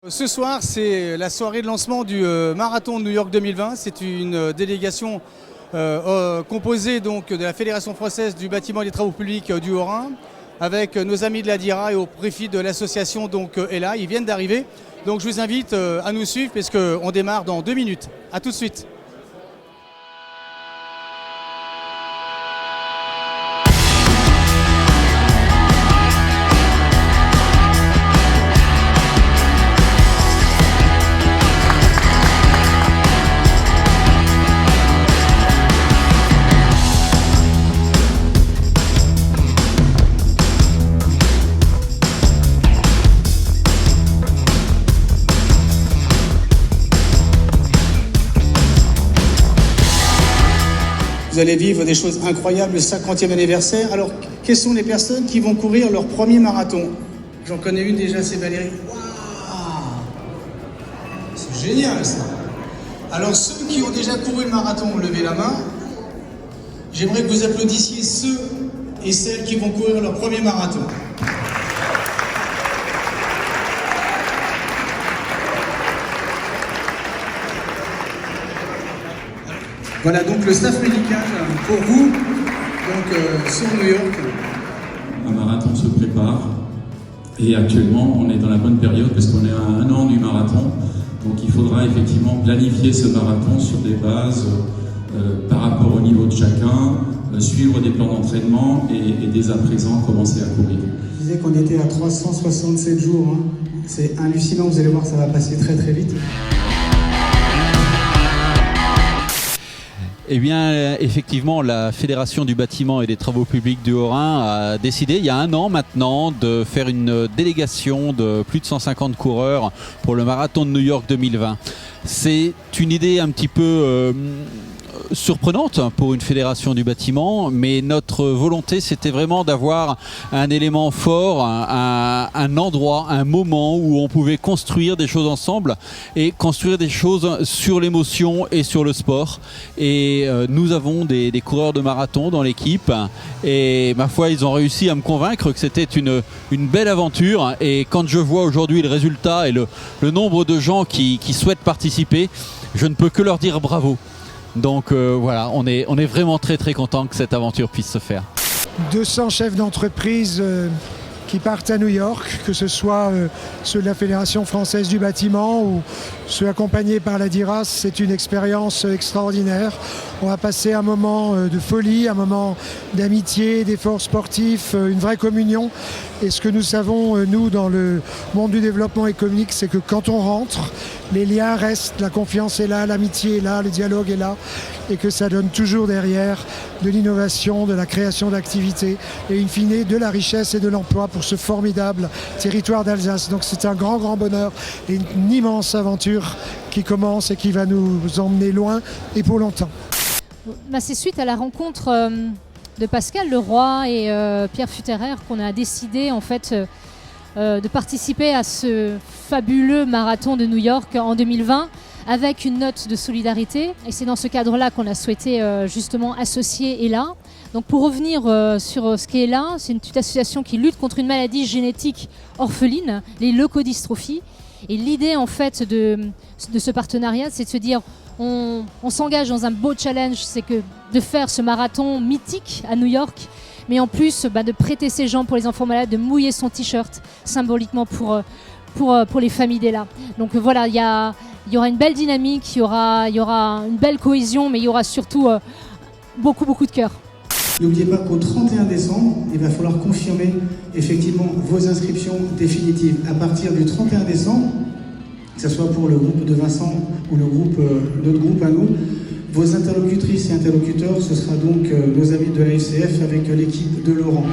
Ce soir, c'est la soirée de lancement du marathon de New York 2020. C'est une délégation composée donc de la Fédération française du bâtiment et des travaux publics du Haut-Rhin, avec nos amis de la DIRA et au préfet de l'association est là. Ils viennent d'arriver. Donc je vous invite à nous suivre parce qu'on démarre dans 2 minutes. A tout de suite. Vous allez vivre des choses incroyables, le 50e anniversaire. Alors, quelles sont les personnes qui vont courir leur premier marathon? J'en connais une déjà, c'est Valérie. Waouh! C'est génial ça! Alors, ceux qui ont déjà couru le marathon, levez la main. J'aimerais que vous applaudissiez ceux et celles qui vont courir leur premier marathon. Voilà donc le staff médical pour vous, donc sur New York. Un marathon se prépare et actuellement on est dans la bonne période parce qu'on est à 1 an du marathon. Donc il faudra effectivement planifier ce marathon sur des bases par rapport au niveau de chacun, suivre des plans d'entraînement et dès à présent commencer à courir. Je disais qu'on était à 367 jours, hein. C'est hallucinant, vous allez voir, ça va passer très très vite. Eh bien, effectivement, la Fédération du bâtiment et des travaux publics du Haut-Rhin a décidé, il y a 1 an maintenant, de faire une délégation de plus de 150 coureurs pour le marathon de New York 2020. C'est une idée un petit peu surprenante pour une fédération du bâtiment, mais notre volonté c'était vraiment d'avoir un élément fort, un endroit, un moment où on pouvait construire des choses ensemble et construire des choses sur l'émotion et sur le sport. Et nous avons des coureurs de marathon dans l'équipe et ma foi ils ont réussi à me convaincre que c'était une belle aventure, et quand je vois aujourd'hui le résultat et le nombre de gens qui souhaitent participer, je ne peux que leur dire bravo. Donc voilà, on est vraiment très très content que cette aventure puisse se faire. 200 chefs d'entreprise qui partent à New York, que ce soit ceux de la Fédération française du bâtiment ou ceux accompagnés par la DIRA. C'est une expérience extraordinaire. On va passer un moment de folie, un moment d'amitié, d'efforts sportifs, une vraie communion. Et ce que nous savons, nous, dans le monde du développement économique, c'est que quand on rentre, les liens restent, la confiance est là, l'amitié est là, le dialogue est là, et que ça donne toujours derrière de l'innovation, de la création d'activités, et in fine de la richesse et de l'emploi pour ce formidable territoire d'Alsace. Donc c'est un grand, grand bonheur et une immense aventure qui commence et qui va nous emmener loin et pour longtemps. C'est suite à la rencontre de Pascal Leroy et Pierre Futterer qu'on a décidé en fait de participer à ce fabuleux marathon de New York en 2020 avec une note de solidarité, et c'est dans ce cadre-là qu'on a souhaité justement associer ELA. Donc pour revenir sur ce qu'est ELA, c'est une petite association qui lutte contre une maladie génétique orpheline, les leucodystrophies. Et l'idée en fait de ce partenariat, c'est de se dire on s'engage dans un beau challenge, c'est que de faire ce marathon mythique à New York, mais en plus de prêter ses jambes pour les enfants malades, de mouiller son t-shirt symboliquement pour les familles d'ELA. Donc voilà, il y aura une belle dynamique, il y aura une belle cohésion, mais il y aura surtout beaucoup de cœur. N'oubliez pas qu'au 31 décembre, il va falloir confirmer effectivement vos inscriptions définitives. À partir du 31 décembre, que ce soit pour le groupe de Vincent ou notre groupe à nous, vos interlocutrices et interlocuteurs, ce sera donc nos amis de la FCF avec l'équipe de Laurent.